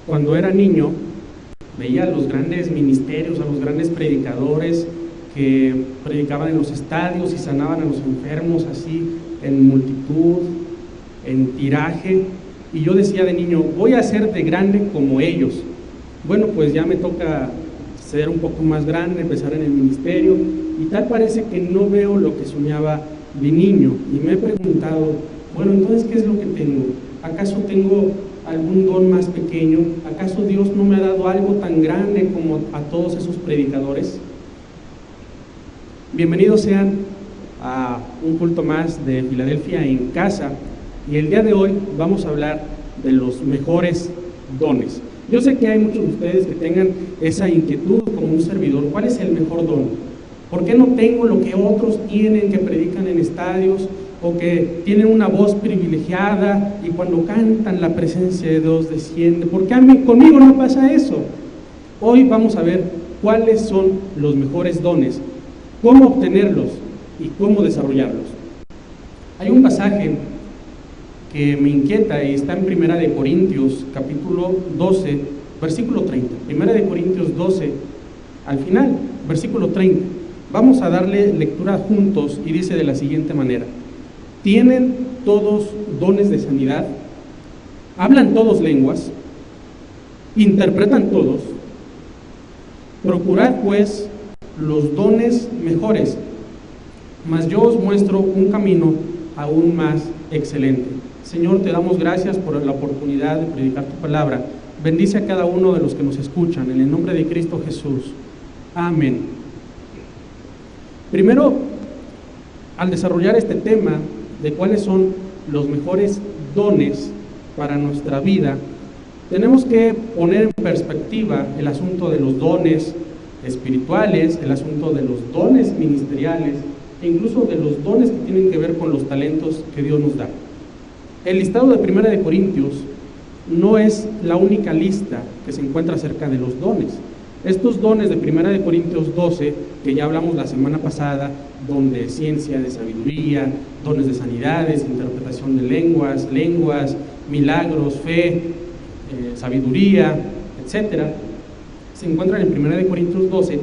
cuando era niño, veía a los grandes ministerios, a los grandes predicadores que predicaban en los estadios y sanaban a los enfermos así en multitud, en tiraje, y yo decía de niño, voy a ser de grande como ellos. Bueno, pues ya me toca ser un poco más grande, empezar en el ministerio, y tal parece que no veo lo que soñaba de niño, y me he preguntado, bueno, entonces, ¿qué es lo que tengo? ¿Acaso tengo algún don más pequeño? ¿Acaso Dios no me ha dado algo tan grande como a todos esos predicadores? Bienvenidos sean a un culto más de Filadelfia en casa, y el día de hoy vamos a hablar de los mejores dones. Yo sé que hay muchos de ustedes que tengan esa inquietud como un servidor, ¿cuál es el mejor don? ¿Por qué no tengo lo que otros tienen, que predican en estadios, o que tienen una voz privilegiada y cuando cantan la presencia de Dios desciende? ¿Por qué conmigo no pasa eso? Hoy vamos a ver cuáles son los mejores dones, cómo obtenerlos y cómo desarrollarlos. Hay un pasaje que me inquieta y está en 1 Corintios capítulo 12, versículo 30. 1 Corintios 12, al final, versículo 30. Vamos a darle lectura juntos y dice de la siguiente manera: ¿tienen todos dones de sanidad? ¿Hablan todos lenguas? ¿Interpretan todos? Procurad pues los dones mejores, mas yo os muestro un camino aún más excelente. Señor, te damos gracias por la oportunidad de predicar tu palabra. Bendice a cada uno de los que nos escuchan, en el nombre de Cristo Jesús. Amén. Primero, al desarrollar este tema de cuáles son los mejores dones para nuestra vida, tenemos que poner en perspectiva el asunto de los dones espirituales, el asunto de los dones ministeriales e incluso de los dones que tienen que ver con los talentos que Dios nos da. El listado de 1 Corintios no es la única lista que se encuentra acerca de los dones. Estos dones de 1 Corintios 12, que ya hablamos la semana pasada, don de ciencia, de sabiduría, dones de sanidades, interpretación de lenguas, milagros, fe, sabiduría, etc., se encuentran en 1 Corintios 12,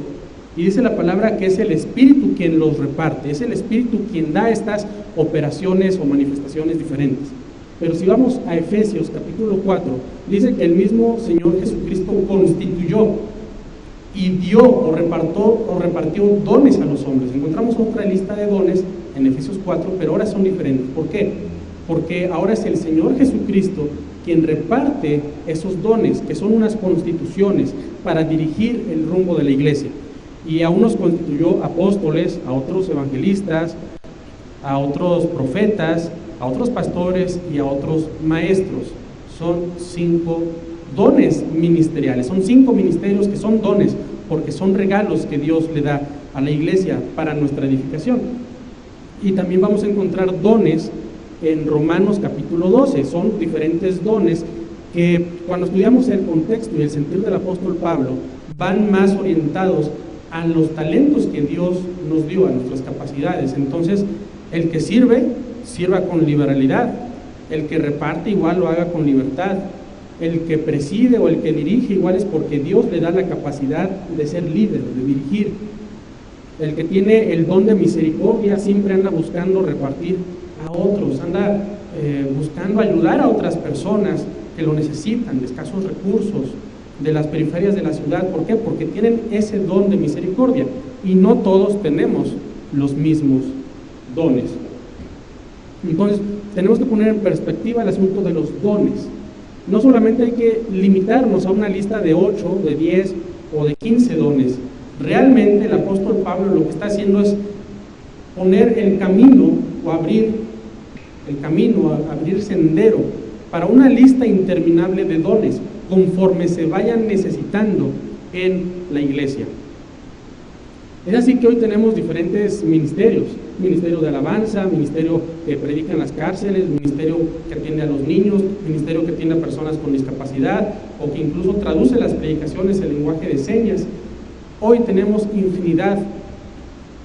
y dice la palabra que es el Espíritu quien los reparte, es el Espíritu quien da estas operaciones o manifestaciones diferentes. Pero si vamos a Efesios capítulo 4, dice que el mismo Señor Jesucristo constituyó y dio o repartió dones a los hombres. Encontramos otra lista de dones en Efesios 4, pero ahora son diferentes. ¿Por qué? Porque ahora es el Señor Jesucristo quien reparte esos dones, que son unas constituciones para dirigir el rumbo de la iglesia. Y a unos constituyó apóstoles, a otros evangelistas, a otros profetas, a otros pastores y a otros maestros. Son 5 dones ministeriales, son 5 ministerios que son dones, porque son regalos que Dios le da a la iglesia para nuestra edificación. Y también vamos a encontrar dones en Romanos capítulo 12, son diferentes dones que cuando estudiamos el contexto y el sentir del apóstol Pablo, van más orientados a los talentos que Dios nos dio, a nuestras capacidades. Entonces, el que sirva con liberalidad, el que reparte igual lo haga con libertad, el que preside o el que dirige igual es porque Dios le da la capacidad de ser líder, de dirigir. El que tiene el don de misericordia siempre anda buscando repartir a otros, anda buscando ayudar a otras personas que lo necesitan, de escasos recursos, de las periferias de la ciudad. ¿Por qué? Porque tienen ese don de misericordia, y no todos tenemos los mismos dones. Entonces, tenemos que poner en perspectiva el asunto de los dones. No solamente hay que limitarnos a una lista de 8, de 10 o de 15 dones. Realmente el apóstol Pablo lo que está haciendo es poner el camino o abrir el camino, abrir sendero para una lista interminable de dones conforme se vayan necesitando en la iglesia. Es así que hoy tenemos diferentes ministerios: ministerio de alabanza, ministerio que predica en las cárceles, ministerio que atiende a los niños, ministerio que atiende a personas con discapacidad, o que incluso traduce las predicaciones en lenguaje de señas. Hoy tenemos infinidad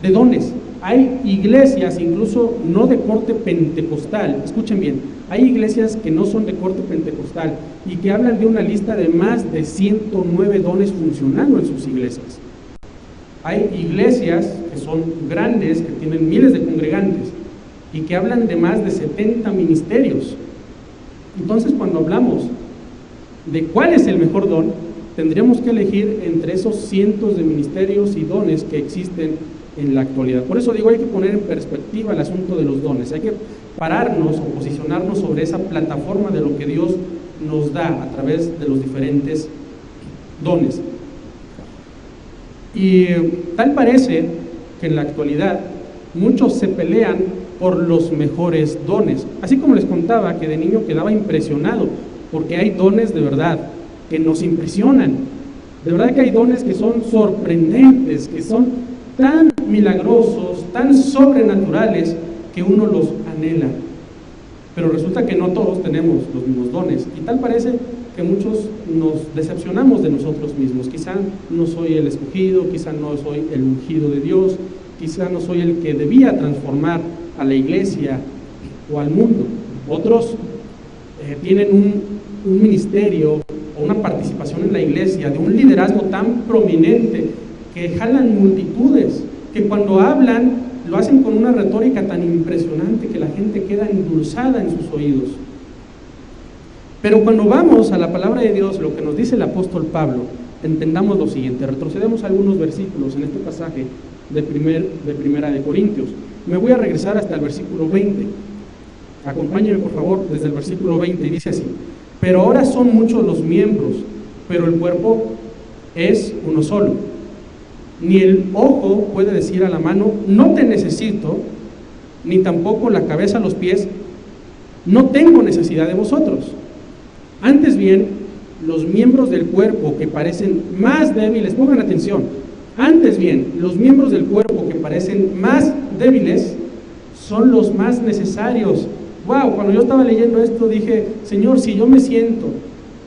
de dones. Hay iglesias, incluso no de corte pentecostal, escuchen bien, hay iglesias que no son de corte pentecostal y que hablan de una lista de más de 109 dones funcionando en sus iglesias. Hay iglesias que son grandes, que tienen miles de congregantes y que hablan de más de 70 ministerios. Entonces, cuando hablamos de cuál es el mejor don, tendríamos que elegir entre esos cientos de ministerios y dones que existen en la actualidad. Por eso digo, hay que poner en perspectiva el asunto de los dones, hay que pararnos o posicionarnos sobre esa plataforma de lo que Dios nos da a través de los diferentes dones. Y tal parece que en la actualidad muchos se pelean por los mejores dones. Así como les contaba que de niño quedaba impresionado, porque hay dones de verdad que nos impresionan. De verdad que hay dones que son sorprendentes, que son tan milagrosos, tan sobrenaturales, que uno los anhela. Pero resulta que no todos tenemos los mismos dones, y tal parece que muchos nos decepcionamos de nosotros mismos. Quizá no soy el escogido, quizá no soy el ungido de Dios, quizá no soy el que debía transformar a la iglesia o al mundo. Otros tienen un ministerio o una participación en la iglesia de un liderazgo tan prominente que jalan multitudes, que cuando hablan lo hacen con una retórica tan impresionante que la gente queda endulzada en sus oídos. Pero cuando vamos a la palabra de Dios, lo que nos dice el apóstol Pablo, entendamos lo siguiente. Retrocedemos algunos versículos en este pasaje de Primera de Corintios. Me voy a regresar hasta el versículo 20. Acompáñenme por favor desde el versículo 20, y dice así: pero ahora son muchos los miembros, pero el cuerpo es uno solo. Ni el ojo puede decir a la mano, no te necesito, ni tampoco la cabeza a los pies, no tengo necesidad de vosotros. Antes bien, los miembros del cuerpo que parecen más débiles, pongan atención, antes bien, los miembros del cuerpo que parecen más débiles son los más necesarios. Wow, cuando yo estaba leyendo esto dije, Señor, si yo me siento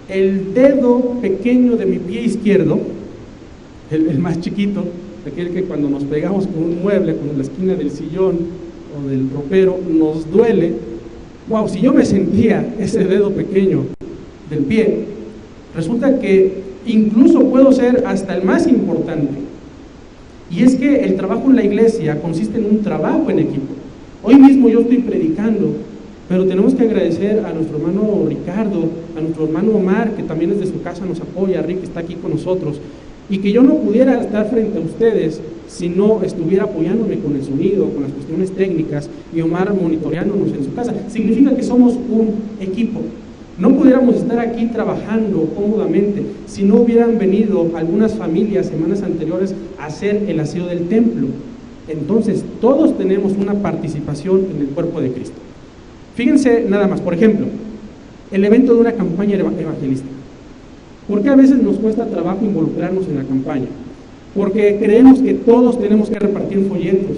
el dedo pequeño de mi pie izquierdo, el más chiquito, aquel que cuando nos pegamos con un mueble, con la esquina del sillón o del ropero, nos duele. Wow, si yo me sentía ese dedo pequeño del pie, resulta que incluso puedo ser hasta el más importante. Y es que el trabajo en la iglesia consiste en un trabajo en equipo. Hoy mismo yo estoy predicando, pero tenemos que agradecer a nuestro hermano Ricardo, a nuestro hermano Omar, que también desde su casa nos apoya, Rick está aquí con nosotros, y que yo no pudiera estar frente a ustedes si no estuviera apoyándome con el sonido, con las cuestiones técnicas, y Omar monitoreándonos en su casa. Significa que somos un equipo. No pudiéramos estar aquí trabajando cómodamente si no hubieran venido algunas familias semanas anteriores a hacer el aseo del templo. Entonces, todos tenemos una participación en el cuerpo de Cristo. Fíjense nada más, por ejemplo, el evento de una campaña evangelística. ¿Por qué a veces nos cuesta trabajo involucrarnos en la campaña? Porque creemos que todos tenemos que repartir folletos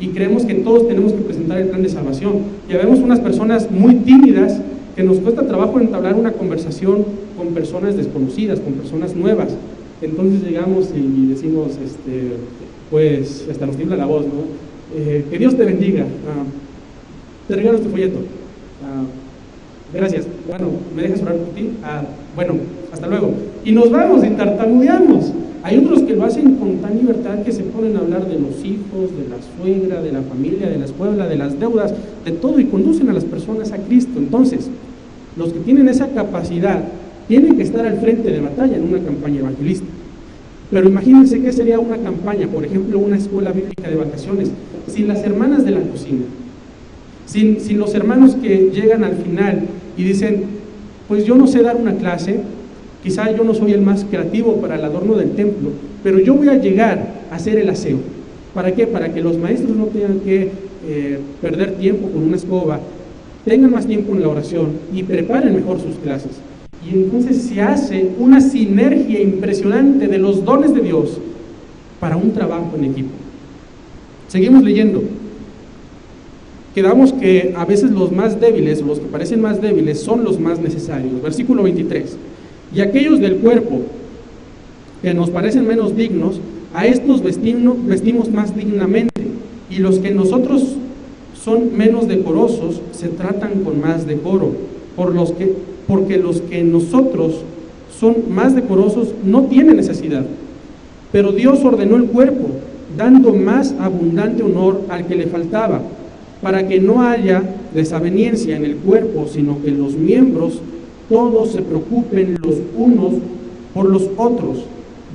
y creemos que todos tenemos que presentar el plan de salvación. Ya vemos unas personas muy tímidas que nos cuesta trabajo entablar una conversación con personas desconocidas, con personas nuevas. Entonces llegamos y decimos, pues hasta nos tiembla la voz, ¿no? Que Dios te bendiga, te regalo este folleto, gracias, bueno, ¿me dejas orar por ti? Bueno, hasta luego. Y nos vamos y tartamudeamos. Hay otros que lo hacen con tan libertad que se ponen a hablar de los hijos, de la suegra, de la familia, de la escuela, de las deudas, de todo, y conducen a las personas a Cristo. Entonces, los que tienen esa capacidad tienen que estar al frente de batalla en una campaña evangelística. Pero imagínense qué sería una campaña, por ejemplo, una escuela bíblica de vacaciones, sin las hermanas de la cocina, sin los hermanos que llegan al final y dicen, pues yo no sé dar una clase, quizá yo no soy el más creativo para el adorno del templo, pero yo voy a llegar a hacer el aseo. ¿Para qué? Para que los maestros no tengan que perder tiempo con una escoba, tengan más tiempo en la oración y preparen mejor sus clases. Y entonces se hace una sinergia impresionante de los dones de Dios para un trabajo en equipo. Seguimos leyendo. Quedamos que a veces los más débiles, los que parecen más débiles, son los más necesarios. Versículo 23. Y aquellos del cuerpo que nos parecen menos dignos, a estos vestimos más dignamente, y y los que nosotros son menos decorosos se tratan con más decoro, porque los que nosotros son más decorosos no tienen necesidad. Pero Dios ordenó el cuerpo, dando más abundante honor al que le faltaba, para que no haya desaveniencia en el cuerpo, sino que los miembros todos se preocupen los unos por los otros.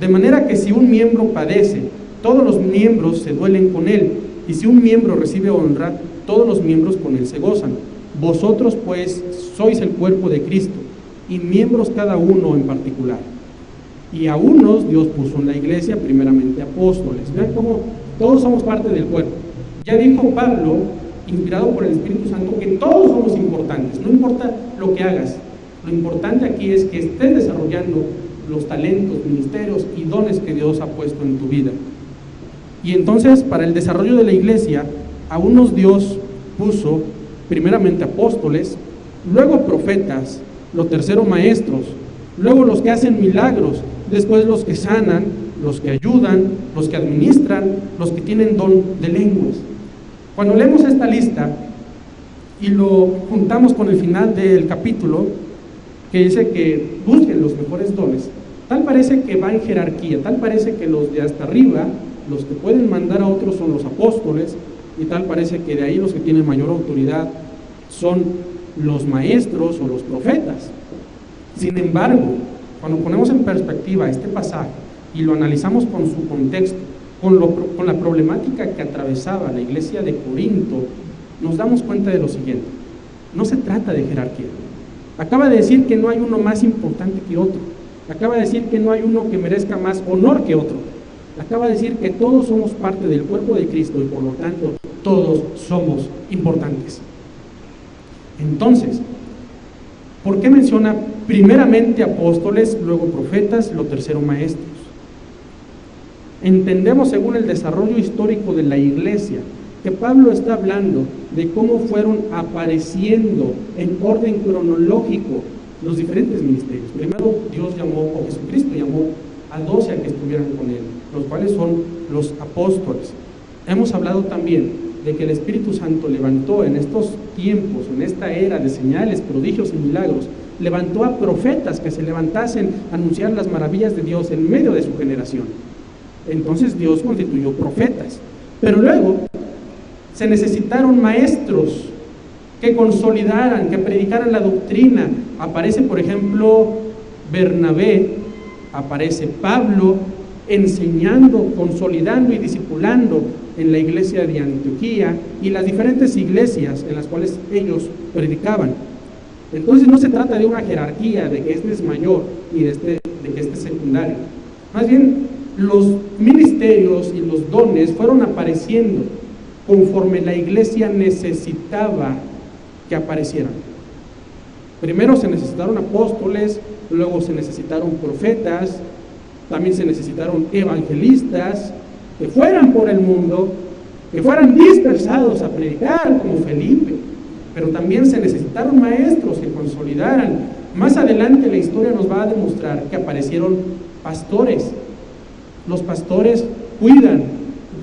De manera que si un miembro padece, todos los miembros se duelen con él, y si un miembro recibe honra, todos los miembros con él se gozan. Vosotros pues sois el cuerpo de Cristo, y miembros cada uno en particular. Y a unos Dios puso en la iglesia primeramente apóstoles. Vean cómo todos somos parte del cuerpo. Ya dijo Pablo, inspirado por el Espíritu Santo, que todos somos importantes, no importa lo que hagas. Lo importante aquí es que estés desarrollando los talentos, ministerios y dones que Dios ha puesto en tu vida. Y entonces, para el desarrollo de la iglesia, a unos Dios puso primeramente apóstoles, luego profetas, lo tercero maestros, luego los que hacen milagros, después los que sanan, los que ayudan, los que administran, los que tienen don de lenguas. Cuando leemos esta lista y lo juntamos con el final del capítulo, que dice que busquen los mejores dones, tal parece que va en jerarquía, tal parece que los de hasta arriba, los que pueden mandar a otros son los apóstoles, y tal parece que de ahí los que tienen mayor autoridad son los maestros o los profetas. Sin embargo, cuando ponemos en perspectiva este pasaje y lo analizamos con su contexto, con la problemática que atravesaba la iglesia de Corinto, nos damos cuenta de lo siguiente: no se trata de jerarquía. Acaba de decir que no hay uno más importante que otro, acaba de decir que no hay uno que merezca más honor que otro, acaba de decir que todos somos parte del cuerpo de Cristo y por lo tanto todos somos importantes. Entonces, ¿por qué menciona primeramente apóstoles, luego profetas, lo tercero maestros? Entendemos, según el desarrollo histórico de la iglesia, que Pablo está hablando de cómo fueron apareciendo en orden cronológico los diferentes ministerios. Primero Dios llamó, o Jesucristo llamó a 12 a que estuvieran con él, los cuales son los apóstoles. Hemos hablado también de que el Espíritu Santo levantó en estos tiempos, en esta era de señales, prodigios y milagros, levantó a profetas que se levantasen a anunciar las maravillas de Dios en medio de su generación. Entonces Dios constituyó profetas, pero luego se necesitaron maestros que consolidaran, que predicaran la doctrina. Aparece, por ejemplo, Bernabé, aparece Pablo enseñando, consolidando y discipulando en la iglesia de Antioquía y las diferentes iglesias en las cuales ellos predicaban. Entonces no se trata de una jerarquía, de que este es mayor y de que este es secundario. Más bien, los ministerios y los dones fueron apareciendo conforme la iglesia necesitaba que aparecieran. Primero se necesitaron apóstoles, luego se necesitaron profetas, también se necesitaron evangelistas que fueran por el mundo, que fueran dispersados a predicar como Felipe, pero también se necesitaron maestros que consolidaran. Más adelante la historia nos va a demostrar que aparecieron pastores. Los pastores cuidan,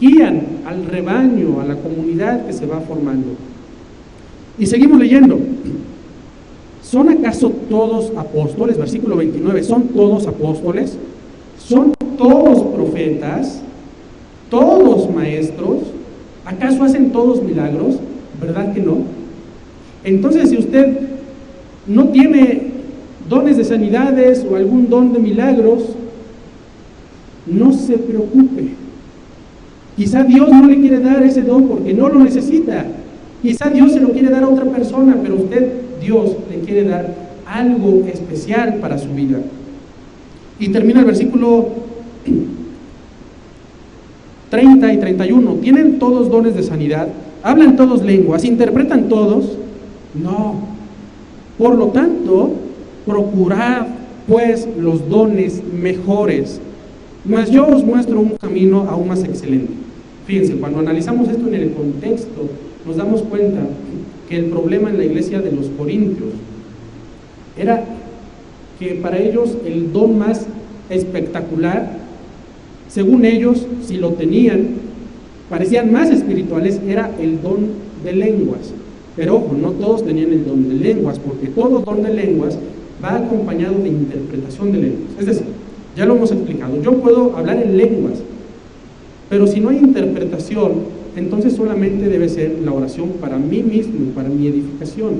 guían al rebaño, a la comunidad que se va formando. Y seguimos leyendo. ¿Son acaso todos apóstoles? Versículo 29. ¿Son todos apóstoles? ¿Son todos profetas? ¿Todos maestros? ¿Acaso hacen todos milagros? ¿Verdad que no? Entonces, si usted no tiene dones de sanidades o algún don de milagros, no se preocupe. Quizá Dios no le quiere dar ese don porque no lo necesita. Quizá Dios se lo quiere dar a otra persona, pero Dios le quiere dar algo especial para su vida. Y termina el versículo 30 y 31. ¿Tienen todos dones de sanidad? ¿Hablan todos lenguas? ¿Interpretan todos? No. Por lo tanto, procurad pues los dones mejores, mas yo os muestro un camino aún más excelente. Fíjense, cuando analizamos esto en el contexto, nos damos cuenta que el problema en la iglesia de los Corintios era que para ellos el don más espectacular, según ellos, si lo tenían, parecían más espirituales, era el don de lenguas. Pero ojo, no todos tenían el don de lenguas, porque todo don de lenguas va acompañado de interpretación de lenguas. Es decir, ya lo hemos explicado, yo puedo hablar en lenguas, pero si no hay interpretación, entonces solamente debe ser la oración para mí mismo, para mi edificación.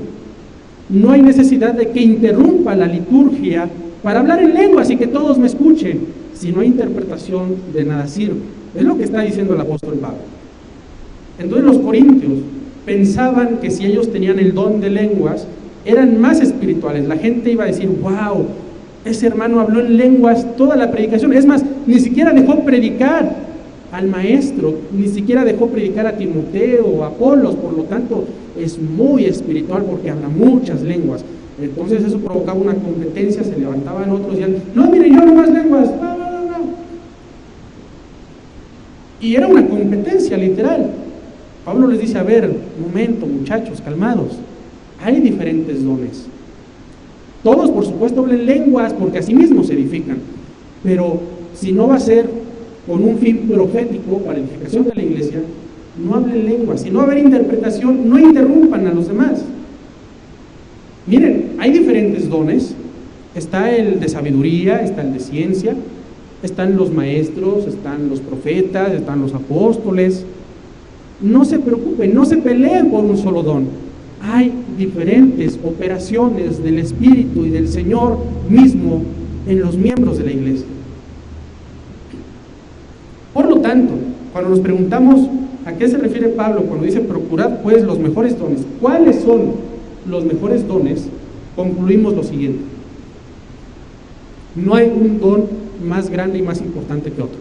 No hay necesidad de que interrumpa la liturgia para hablar en lenguas y que todos me escuchen. Si no hay interpretación, de nada sirve. Es lo que está diciendo el apóstol Pablo. Entonces los corintios pensaban que si ellos tenían el don de lenguas, eran más espirituales. La gente iba a decir, wow, ese hermano habló en lenguas toda la predicación. Es más, ni siquiera dejó predicar al maestro, ni siquiera dejó predicar a Timoteo o a Apolos, por lo tanto es muy espiritual porque habla muchas lenguas. Entonces eso provocaba una competencia, se levantaban otros y decían, no, mire, yo no más lenguas, no. Y era una competencia literal. Pablo les dice, a ver, momento muchachos, calmados, hay diferentes dones. Todos por supuesto hablan lenguas porque así mismo se edifican, pero si no va a ser con un fin profético para edificación de la iglesia, no hablen lenguas. Si no va a haber interpretación, no interrumpan a los demás. Miren, hay diferentes dones. Está el de sabiduría, está el de ciencia, están los maestros, están los profetas, están los apóstoles. No se preocupen, no se peleen por un solo don. Hay diferentes operaciones del Espíritu y del Señor mismo en los miembros de la iglesia. Por lo tanto, cuando nos preguntamos a qué se refiere Pablo cuando dice procurad pues los mejores dones, ¿cuáles son los mejores dones? Concluimos lo siguiente: no hay un don más grande y más importante que otro.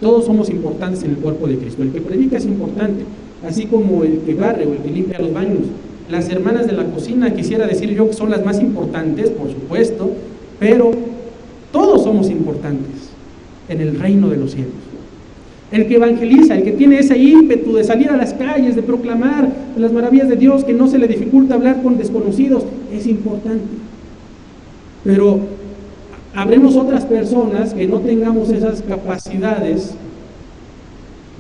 Todos somos importantes en el cuerpo de Cristo. El que predica es importante, así como el que barre o el que limpia los baños. Las hermanas de la cocina, quisiera decir yo que son las más importantes, por supuesto, pero todos somos importantes en el reino de los cielos. El que evangeliza, el que tiene ese ímpetu de salir a las calles, de proclamar las maravillas de Dios, que no se le dificulta hablar con desconocidos, es importante. Pero habremos otras personas que no tengamos esas capacidades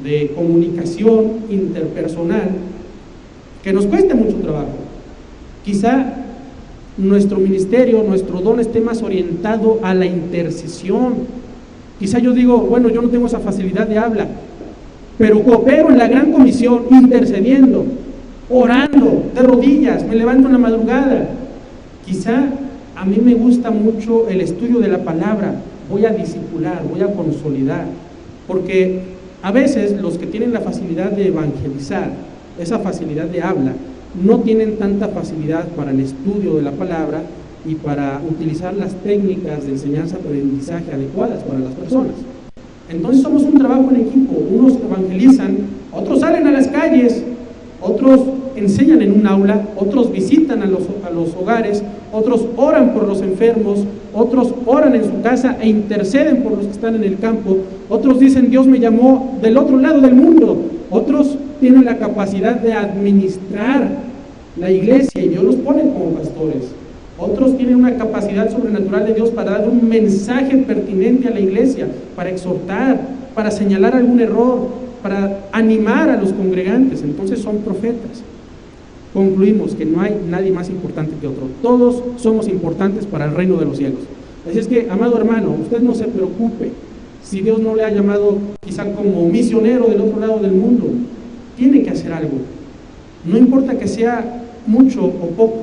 de comunicación interpersonal, que nos cueste mucho trabajo. Quizá nuestro ministerio, nuestro don esté más orientado a la intercesión. Quizá yo digo, bueno, yo no tengo esa facilidad de habla, pero coopero en la gran comisión intercediendo, orando, de rodillas, me levanto en la madrugada. Quizá a mí me gusta mucho el estudio de la palabra, voy a discipular, voy a consolidar, porque a veces los que tienen la facilidad de evangelizar, esa facilidad de habla, no tienen tanta facilidad para el estudio de la palabra y para utilizar las técnicas de enseñanza-aprendizaje adecuadas para las personas. Entonces somos un trabajo en equipo, unos evangelizan, otros salen a las calles, otros enseñan en un aula, otros visitan a los hogares, otros oran por los enfermos, otros oran en su casa e interceden por los que están en el campo, otros dicen Dios me llamó del otro lado del mundo, otros tienen la capacidad de administrar la iglesia y Dios los pone como pastores. Otros tienen una capacidad sobrenatural de Dios para dar un mensaje pertinente a la iglesia, para exhortar, para señalar algún error, para animar a los congregantes. Entonces son profetas. Concluimos que no hay nadie más importante que otro. Todos somos importantes para el reino de los cielos. Así es que, amado hermano, usted no se preocupe si Dios no le ha llamado quizá como misionero del otro lado del mundo. Tiene que hacer algo. No importa que sea mucho o poco.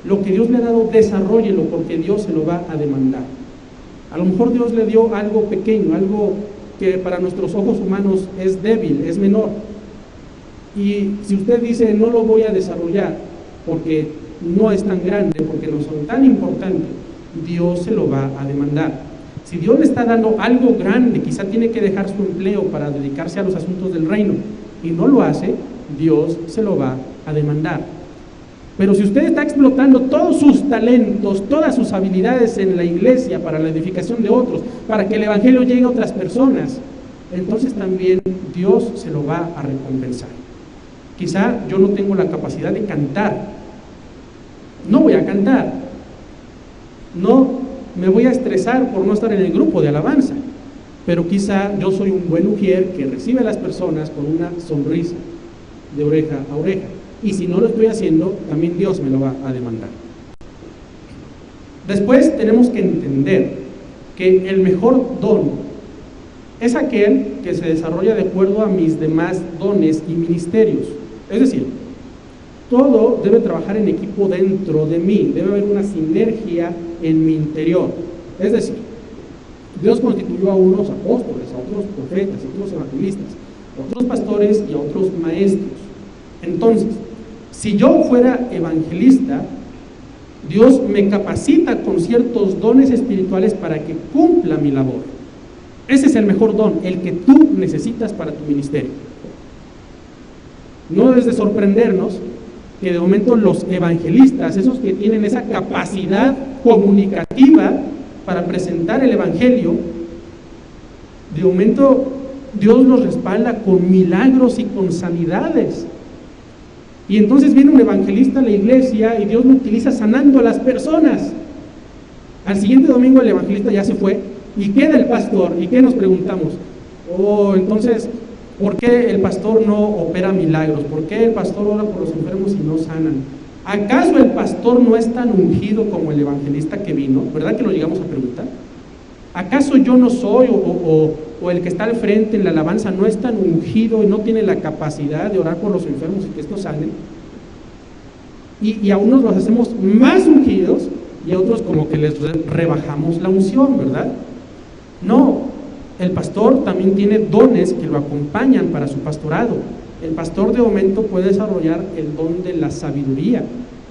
Lo que Dios le ha dado, desarróllelo, porque Dios se lo va a demandar. A lo mejor Dios le dio algo pequeño, algo que para nuestros ojos humanos es débil, es menor. Y si usted dice, no lo voy a desarrollar porque no es tan grande, porque no son tan importantes, Dios se lo va a demandar. Si Dios le está dando algo grande, quizá tiene que dejar su empleo para dedicarse a los asuntos del reino, y no lo hace, Dios se lo va a demandar. Pero si usted está explotando todos sus talentos, todas sus habilidades en la iglesia para la edificación de otros, para que el evangelio llegue a otras personas, entonces también Dios se lo va a recompensar. Quizá yo no tengo la capacidad de cantar, no voy a cantar, no me voy a estresar por no estar en el grupo de alabanza. pero quizá yo soy un buen ujier que recibe a las personas con una sonrisa de oreja a oreja. Y si no lo estoy haciendo, también Dios me lo va a demandar. Después tenemos que entender que el mejor don es aquel que se desarrolla de acuerdo a mis demás dones y ministerios. Es decir, todo debe trabajar en equipo dentro de mí, debe haber una sinergia en mi interior. Es decir, Dios constituyó a unos apóstoles, a otros profetas, a otros evangelistas, a otros pastores y a otros maestros. Entonces, si yo fuera evangelista, Dios me capacita con ciertos dones espirituales para que cumpla mi labor. Ese es el mejor don, el que tú necesitas para tu ministerio. No debes de sorprendernos que de momento los evangelistas, esos que tienen esa capacidad comunicativa para presentar el evangelio, de momento Dios los respalda con milagros y con sanidades. Y entonces viene un evangelista a la iglesia y Dios lo utiliza sanando a las personas. Al siguiente domingo el evangelista ya se fue y queda el pastor. ¿Y qué nos preguntamos? Entonces, ¿por qué el pastor no opera milagros? ¿Por qué el pastor ora por los enfermos y no sanan? ¿Acaso el pastor no es tan ungido como el evangelista que vino? ¿Verdad que lo llegamos a preguntar? ¿Acaso yo no soy o el que está al frente en la alabanza no es tan ungido y no tiene la capacidad de orar por los enfermos y que estos sanen? Y a unos los hacemos más ungidos y a otros como que les rebajamos la unción, ¿verdad? No, el pastor también tiene dones que lo acompañan para su pastorado. El pastor de momento puede desarrollar el don de la sabiduría,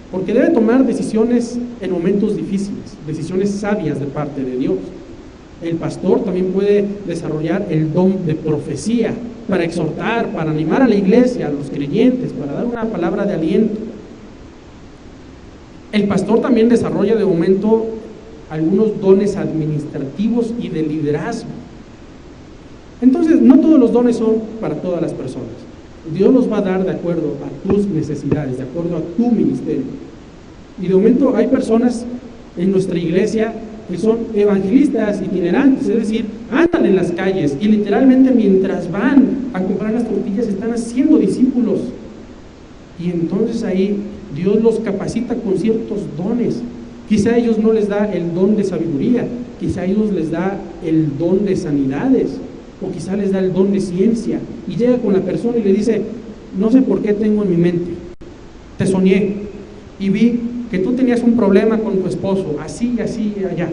porque debe tomar decisiones en momentos difíciles, decisiones sabias de parte de Dios. El pastor también puede desarrollar el don de profecía para exhortar, para animar a la iglesia, a los creyentes, para dar una palabra de aliento. El pastor también desarrolla de momento algunos dones administrativos y de liderazgo. Entonces, no todos los dones son para todas las personas. Dios los va a dar de acuerdo a tus necesidades, de acuerdo a tu ministerio. Y de momento hay personas en nuestra iglesia que son evangelistas itinerantes, es decir, andan en las calles y literalmente mientras van a comprar las tortillas están haciendo discípulos. Y entonces ahí Dios los capacita con ciertos dones. Quizá a ellos no les da el don de sabiduría, quizá a ellos les da el don de sanidades, o quizá les da el don de ciencia, y llega con la persona y le dice: no sé por qué tengo en mi mente, te soñé y vi que tú tenías un problema con tu esposo, así y así y allá.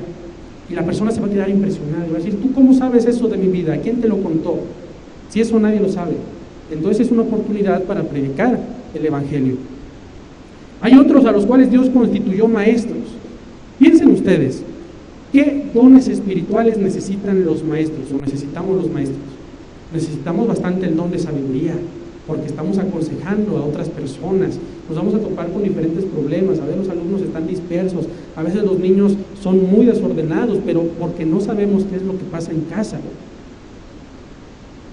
Y la persona se va a quedar impresionada y va a decir: ¿tú cómo sabes eso de mi vida? ¿Quién te lo contó? Si eso nadie lo sabe. Entonces es una oportunidad para predicar el evangelio. Hay otros a los cuales Dios constituyó maestros. Piensen ustedes, ¿qué dones espirituales necesitan los maestros o necesitamos los maestros? Necesitamos bastante el don de sabiduría, porque estamos aconsejando a otras personas, nos vamos a topar con diferentes problemas. A veces los alumnos están dispersos, a veces los niños son muy desordenados, pero porque no sabemos qué es lo que pasa en casa.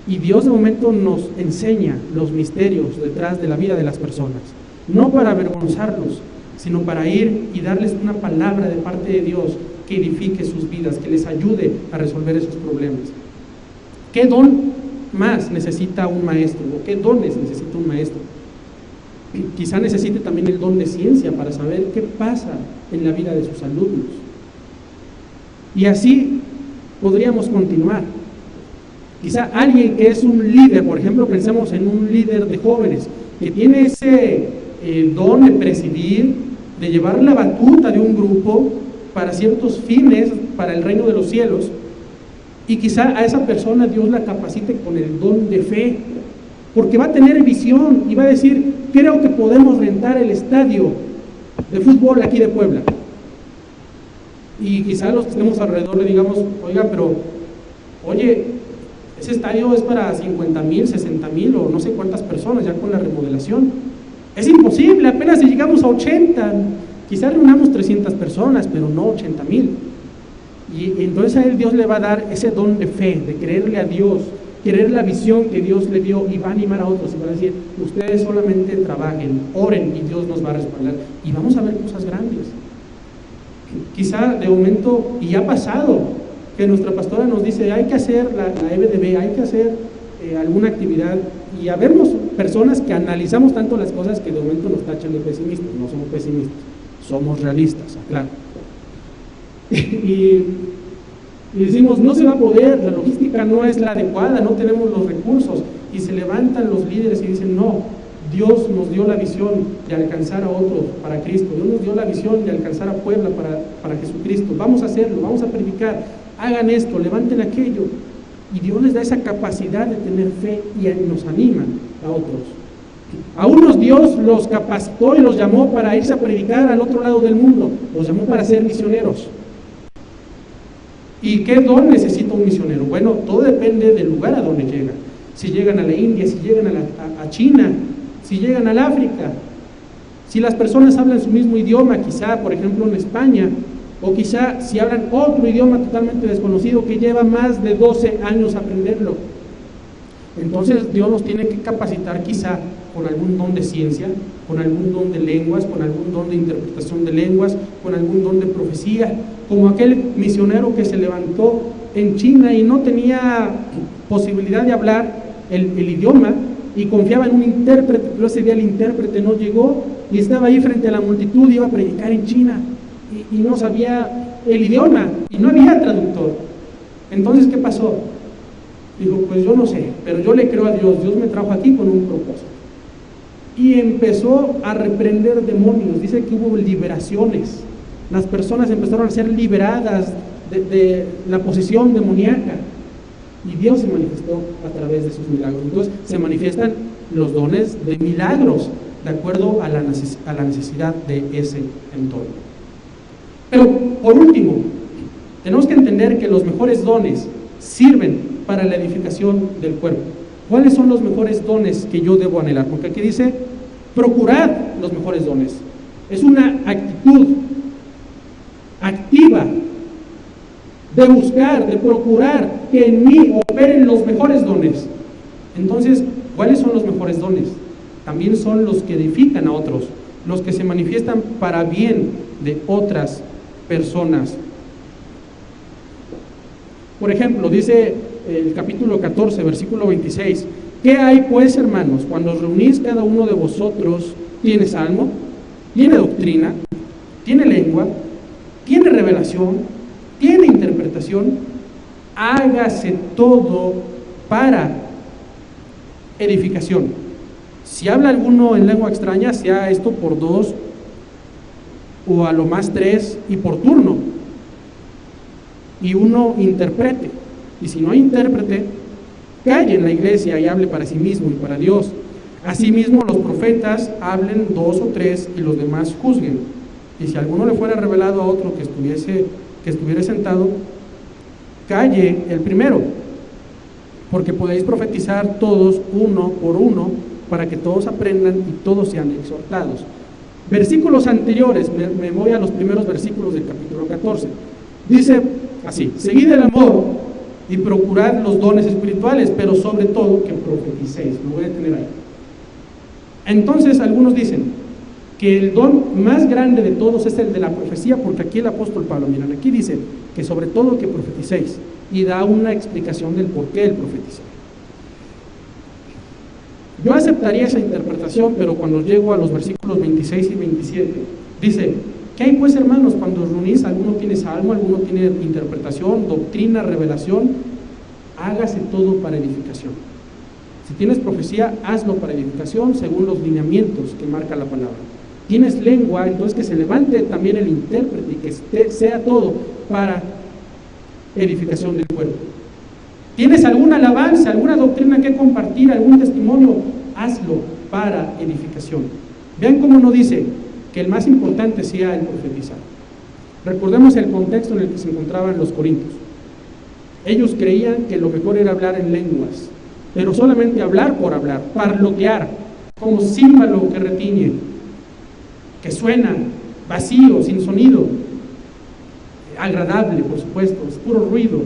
Y Dios de momento nos enseña los misterios detrás de la vida de las personas, no para avergonzarlos, sino para ir y darles una palabra de parte de Dios que edifique sus vidas, que les ayude a resolver esos problemas. ¿Qué don más necesita un maestro? ¿O qué dones necesita un maestro? Quizá necesite también el don de ciencia para saber qué pasa en la vida de sus alumnos. Y así podríamos continuar. Quizá alguien que es un líder, por ejemplo, pensemos en un líder de jóvenes, que tiene ese don de presidir, de llevar la batuta de un grupo para ciertos fines, para el reino de los cielos, y quizá a esa persona Dios la capacite con el don de fe, porque va a tener visión y va a decir: creo que podemos rentar el estadio de fútbol aquí de Puebla. Y quizá los que estemos alrededor le digamos: oiga, pero, oye, ese estadio es para 50,000, 60,000 o no sé cuántas personas ya con la remodelación. Es imposible, apenas si llegamos a 80, quizá reunamos 300 personas, pero no 80,000. Y entonces a él Dios le va a dar ese don de fe, de creerle a Dios, querer la visión que Dios le dio, y va a animar a otros y va a decir: ustedes solamente trabajen, oren y Dios nos va a respaldar. Y vamos a ver cosas grandes. Quizá de momento, y ha pasado, que nuestra pastora nos dice, hay que hacer la EBDB, hay que hacer alguna actividad, y habemos personas que analizamos tanto las cosas que de momento nos tachan de pesimistas. No somos pesimistas, somos realistas, claro. y decimos, no se va a poder, la logística no es la adecuada, no tenemos los recursos, y se levantan los líderes y dicen, no, Dios nos dio la visión de alcanzar a otros para Cristo, Dios nos dio la visión de alcanzar a Puebla para Jesucristo, vamos a hacerlo, vamos a predicar, hagan esto, levanten aquello, y Dios les da esa capacidad de tener fe y nos anima a otros. A unos Dios los capacitó y los llamó para irse a predicar al otro lado del mundo, los llamó para ser misioneros. ¿Y qué don necesita un misionero? Bueno, todo depende del lugar a donde llegan. Si llegan a la India, si llegan a China, si llegan al África, si las personas hablan su mismo idioma, quizá, por ejemplo, en España, o quizá si hablan otro idioma totalmente desconocido que lleva más de 12 años aprenderlo. Entonces Dios los tiene que capacitar quizá con algún don de ciencia, con algún don de lenguas, con algún don de interpretación de lenguas, con algún don de profecía, como aquel misionero que se levantó en China y no tenía posibilidad de hablar el idioma y confiaba en un intérprete, pero ese día el intérprete no llegó y estaba ahí frente a la multitud y iba a predicar en China y no sabía el idioma y no había traductor. Entonces, ¿qué pasó? Dijo, pues yo no sé, pero yo le creo a Dios, Dios me trajo aquí con un propósito. Y empezó a reprender demonios, dice que hubo liberaciones, las personas empezaron a ser liberadas de la posesión demoníaca, y Dios se manifestó a través de sus milagros. Entonces se manifiestan los dones de milagros, de acuerdo a la necesidad de ese entorno. Pero por último, tenemos que entender que los mejores dones sirven para la edificación del cuerpo. ¿Cuáles son los mejores dones que yo debo anhelar? Porque aquí dice, procurad los mejores dones. Es una actitud activa de buscar, de procurar que en mí operen los mejores dones. Entonces, ¿cuáles son los mejores dones? También son los que edifican a otros, los que se manifiestan para bien de otras personas. Por ejemplo, dice el capítulo 14, versículo 26, ¿qué hay pues, hermanos, cuando os reunís cada uno de vosotros? ¿Tiene salmo? ¿Tiene doctrina? ¿Tiene lengua? ¿Tiene revelación? ¿Tiene interpretación? Hágase todo para edificación. Si habla alguno en lengua extraña, sea esto por 2 o a lo más 3 y por turno, y uno interprete. Y si no hay intérprete, calle en la iglesia y hable para sí mismo y para Dios. Asimismo, los profetas hablen 2 o 3 y los demás juzguen. Y si alguno le fuera revelado a otro que estuviera sentado, calle el primero, porque podéis profetizar todos uno por uno, para que todos aprendan y todos sean exhortados. Versículos anteriores, me voy a los primeros versículos del capítulo 14. Dice así, seguid el amor y procurad los dones espirituales, pero sobre todo que profeticéis. Lo voy a tener ahí. Entonces algunos dicen que el don más grande de todos es el de la profecía, porque aquí el apóstol Pablo, miren, aquí dice que sobre todo que profeticéis, y da una explicación del por qué el profetizar. Yo aceptaría esa interpretación, pero cuando llego a los versículos 26 y 27, dice, ¿qué hay pues, hermanos, cuando os reunís? Alguno tiene salmo, alguno tiene interpretación, doctrina, revelación, hágase todo para edificación. Si tienes profecía, hazlo para edificación según los lineamientos que marca la palabra. Tienes lengua, entonces que se levante también el intérprete y que sea todo para edificación del cuerpo. ¿Tienes alguna alabanza, alguna doctrina que compartir, algún testimonio? Hazlo para edificación. Vean cómo no dice que el más importante sea el profetizar. Recordemos el contexto en el que se encontraban los corintios. Ellos creían que lo mejor era hablar en lenguas, pero solamente hablar por hablar, parlotear, como címbalo que retiñe, que suena vacío, sin sonido, agradable, por supuesto, es puro ruido,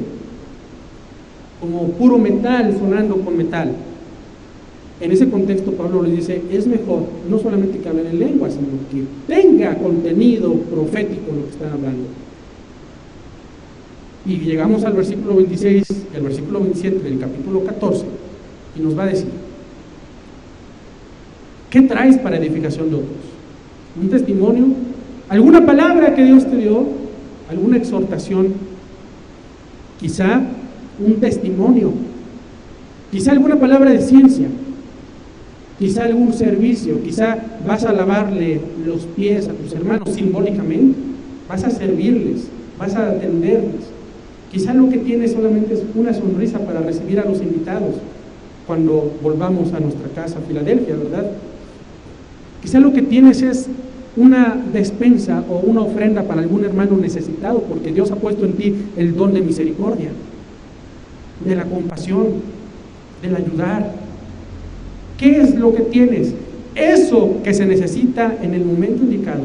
como puro metal sonando con metal. En ese contexto Pablo les dice, es mejor no solamente que hablen en lengua, sino que tenga contenido profético lo que están hablando. Y llegamos al versículo 26, el versículo 27 del capítulo 14, y nos va a decir: ¿qué traes para edificación de otros? ¿Un testimonio? ¿Alguna palabra que Dios te dio? ¿Alguna exhortación? Quizá un testimonio, quizá alguna palabra de ciencia, quizá algún servicio, quizá vas a lavarle los pies a tus hermanos simbólicamente, vas a servirles, vas a atenderles. Quizá lo que tienes solamente es una sonrisa para recibir a los invitados cuando volvamos a nuestra casa, Filadelfia, ¿verdad? Quizá lo que tienes es una despensa o una ofrenda para algún hermano necesitado, porque Dios ha puesto en ti el don de misericordia, de la compasión, del ayudar. ¿Qué es lo que tienes? Eso que se necesita en el momento indicado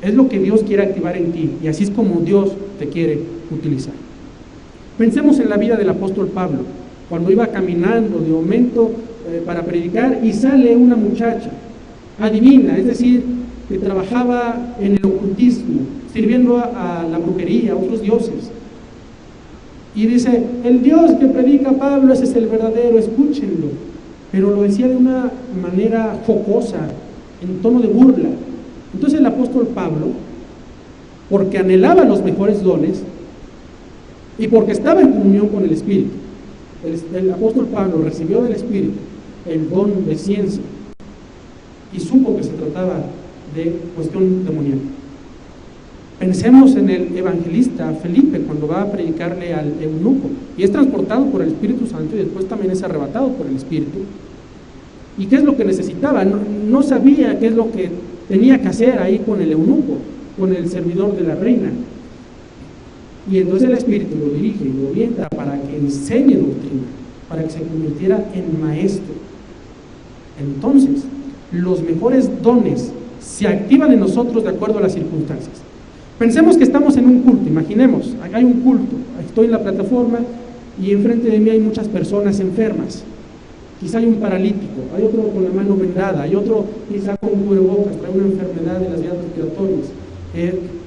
es lo que Dios quiere activar en ti, y así es como Dios te quiere utilizar. Pensemos en la vida del apóstol Pablo, cuando iba caminando de momento para predicar, y sale una muchacha adivina, es decir, que trabajaba en el ocultismo, sirviendo a la brujería, a otros dioses. Y dice: el Dios que predica Pablo, ese es el verdadero, escúchenlo. Pero lo decía de una manera jocosa, en tono de burla. Entonces el apóstol Pablo, porque anhelaba los mejores dones y porque estaba en comunión con el Espíritu, el apóstol Pablo recibió del Espíritu el don de ciencia y supo que se trataba de cuestión demoníaca. Pensemos en el evangelista Felipe, cuando va a predicarle al eunuco y es transportado por el Espíritu Santo y después también es arrebatado por el Espíritu. ¿Y qué es lo que necesitaba? No sabía qué es lo que tenía que hacer ahí con el eunuco, con el servidor de la reina. Y entonces el Espíritu lo dirige y lo orienta para que enseñe doctrina, para que se convirtiera en maestro. Entonces, los mejores dones se activan en nosotros de acuerdo a las circunstancias. Pensemos que estamos en un culto, imaginemos, hay un culto, estoy en la plataforma y enfrente de mí hay muchas personas enfermas. Quizá hay un paralítico, hay otro con la mano vendada, hay otro quizá con cubrebocas, trae una enfermedad de las vías respiratorias,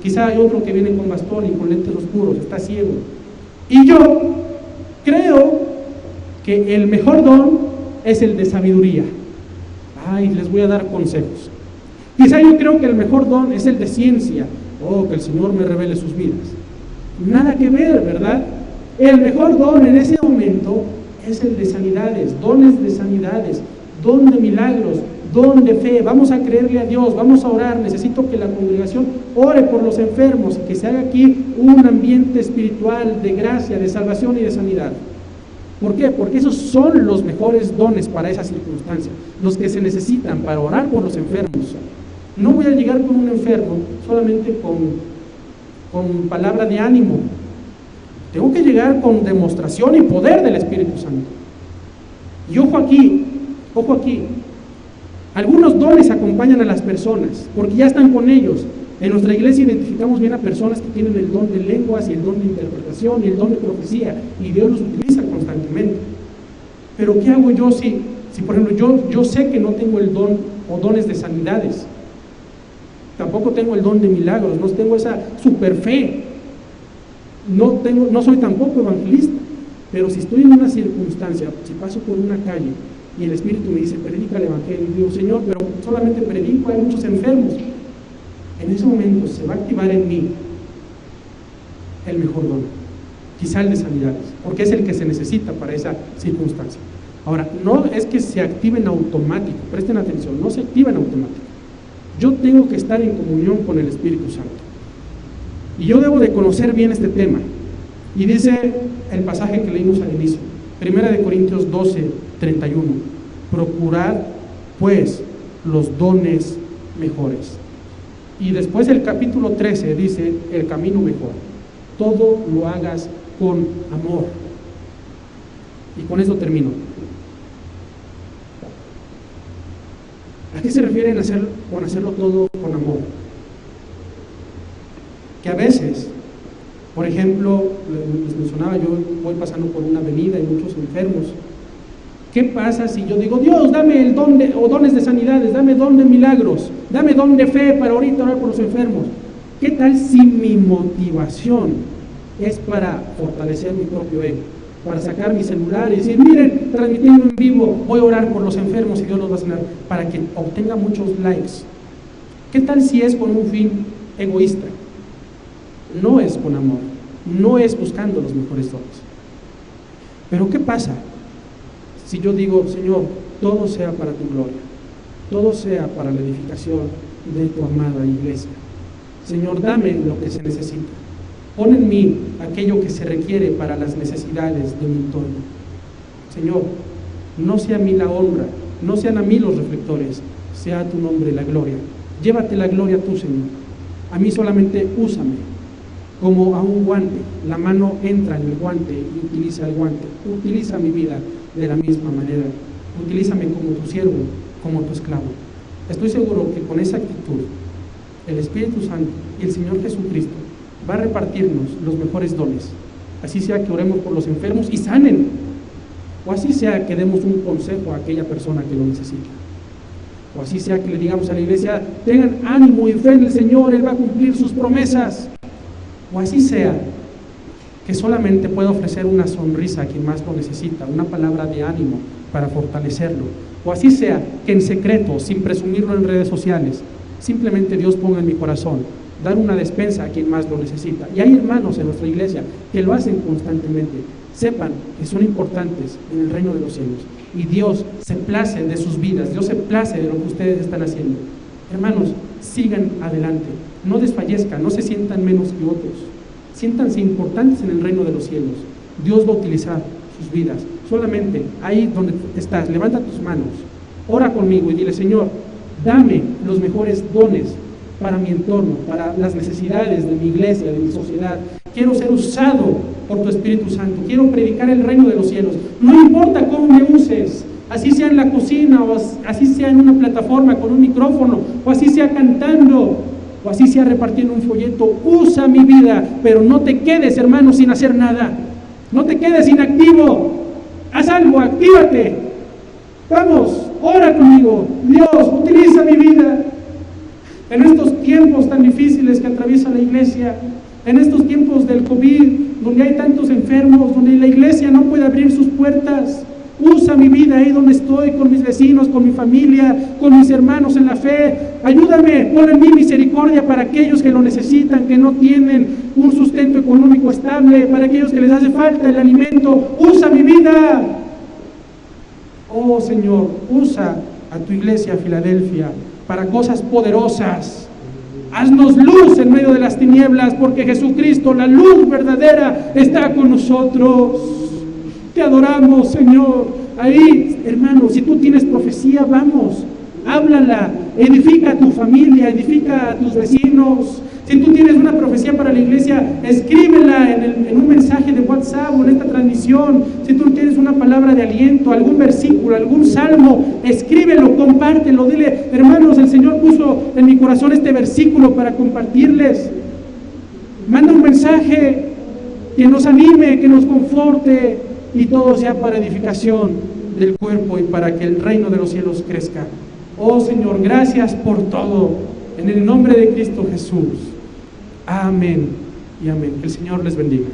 quizá hay otro que viene con bastón y con lentes oscuros, está ciego. Y yo creo que el mejor don es el de sabiduría. Ay, les voy a dar consejos. Quizá yo creo que el mejor don es el de ciencia. Oh, que el Señor me revele sus vidas. Nada que ver, ¿verdad? El mejor don en ese momento es el de sanidades, dones de sanidades, don de milagros, don de fe. Vamos a creerle a Dios, vamos a orar. Necesito que la congregación ore por los enfermos y que se haga aquí un ambiente espiritual de gracia, de salvación y de sanidad. ¿Por qué? Porque esos son los mejores dones para esa circunstancia, los que se necesitan para orar por los enfermos. No voy a llegar con un enfermo solamente con palabra de ánimo. Tengo que llegar con demostración y poder del Espíritu Santo. Y ojo aquí, algunos dones acompañan a las personas, porque ya están con ellos. En nuestra iglesia identificamos bien a personas que tienen el don de lenguas y el don de interpretación y el don de profecía, y Dios los utiliza constantemente. Pero ¿qué hago yo si por ejemplo, yo sé que no tengo el don o dones de sanidades? Tampoco tengo el don de milagros, no tengo esa super fe. No soy tampoco evangelista, pero si estoy en una circunstancia, si paso por una calle y el Espíritu me dice: predica el Evangelio, y digo: Señor, pero solamente predico, hay muchos enfermos. En ese momento se va a activar en mí el mejor don, quizá el de sanidades, porque es el que se necesita para esa circunstancia. Ahora, no es que se active en automático, presten atención, no se activa en automático. Yo tengo que estar en comunión con el Espíritu Santo. Y yo debo de conocer bien este tema. Y dice el pasaje que leímos al inicio, 1 Corintios 12, 31. Procurad, pues, los dones mejores. Y después el capítulo 13 dice el camino mejor. Todo lo hagas con amor. Y con eso termino. ¿A qué se refiere con hacerlo todo con amor? Que a veces, por ejemplo, les mencionaba, yo voy pasando por una avenida y muchos enfermos. ¿Qué pasa si yo digo: Dios, dame el don o dones de sanidades, dame don de milagros, dame don de fe para ahorita orar por los enfermos? ¿Qué tal si mi motivación es para fortalecer mi propio ego, para sacar mi celular y decir, miren, transmitiendo en vivo, voy a orar por los enfermos y Dios los va a sanar, para que obtenga muchos likes. ¿Qué tal si es con un fin egoísta? No es con amor, no es buscando los mejores dones. Pero ¿qué pasa si yo digo, Señor, todo sea para tu gloria, todo sea para la edificación de tu amada iglesia? Señor, dame lo que se necesita. Pon en mí aquello que se requiere para las necesidades de mi entorno. Señor, no sea a mí la honra, no sean a mí los reflectores, sea a tu nombre la gloria. Llévate la gloria tú, Señor. A mí solamente úsame como a un guante. La mano entra en el guante y utiliza el guante. Utiliza mi vida de la misma manera. Utilízame como tu siervo, como tu esclavo. Estoy seguro que con esa actitud, el Espíritu Santo y el Señor Jesucristo va a repartirnos los mejores dones. Así sea que oremos por los enfermos y sanen, o así sea que demos un consejo a aquella persona que lo necesita, o así sea que le digamos a la iglesia, tengan ánimo y fe en el Señor, Él va a cumplir sus promesas, o así sea que solamente pueda ofrecer una sonrisa a quien más lo necesita, una palabra de ánimo para fortalecerlo, o así sea que en secreto, sin presumirlo en redes sociales, simplemente Dios ponga en mi corazón dar una despensa a quien más lo necesita. Y hay hermanos en nuestra iglesia que lo hacen constantemente. Sepan que son importantes en el reino de los cielos y Dios se place de sus vidas, Dios se place de lo que ustedes están haciendo. Hermanos, sigan adelante, no desfallezcan, no se sientan menos que otros, siéntanse importantes en el reino de los cielos. Dios va a utilizar sus vidas. Solamente ahí donde estás, levanta tus manos, ora conmigo y dile, Señor, dame los mejores dones para mi entorno, para las necesidades de mi iglesia, de mi sociedad. Quiero ser usado por tu Espíritu Santo, quiero predicar el reino de los cielos. No importa cómo me uses, así sea en la cocina, o así sea en una plataforma con un micrófono, o así sea cantando, o así sea repartiendo un folleto. Usa mi vida, pero no te quedes, hermano, sin hacer nada. No te quedes inactivo. Haz algo, actívate. Vamos, ora conmigo. Dios, utiliza mi vida. En estos tiempos tan difíciles que atraviesa la iglesia, en estos tiempos del COVID, donde hay tantos enfermos, donde la iglesia no puede abrir sus puertas, usa mi vida ahí donde estoy, con mis vecinos, con mi familia, con mis hermanos en la fe. Ayúdame, pon en mí misericordia para aquellos que lo necesitan, que no tienen un sustento económico estable, para aquellos que les hace falta el alimento. Usa mi vida. Oh Señor, usa a tu iglesia Filadelfia para cosas poderosas. Haznos luz en medio de las tinieblas, porque Jesucristo, la luz verdadera, está con nosotros. Te adoramos, Señor. Ahí, hermano, si tú tienes profecía, vamos, háblala, edifica a tu familia, edifica a tus vecinos. Si tú tienes una profecía para la iglesia, escríbela en un mensaje de WhatsApp o en esta transmisión. Si tú tienes una palabra de aliento, algún versículo, algún salmo, escríbelo, compártelo, dile, hermanos, el Señor puso en mi corazón este versículo para compartirles. Manda un mensaje que nos anime, que nos conforte, y todo sea para edificación del cuerpo y para que el reino de los cielos crezca. Oh Señor, gracias por todo, en el nombre de Cristo Jesús. Amén y amén. Que el Señor les bendiga.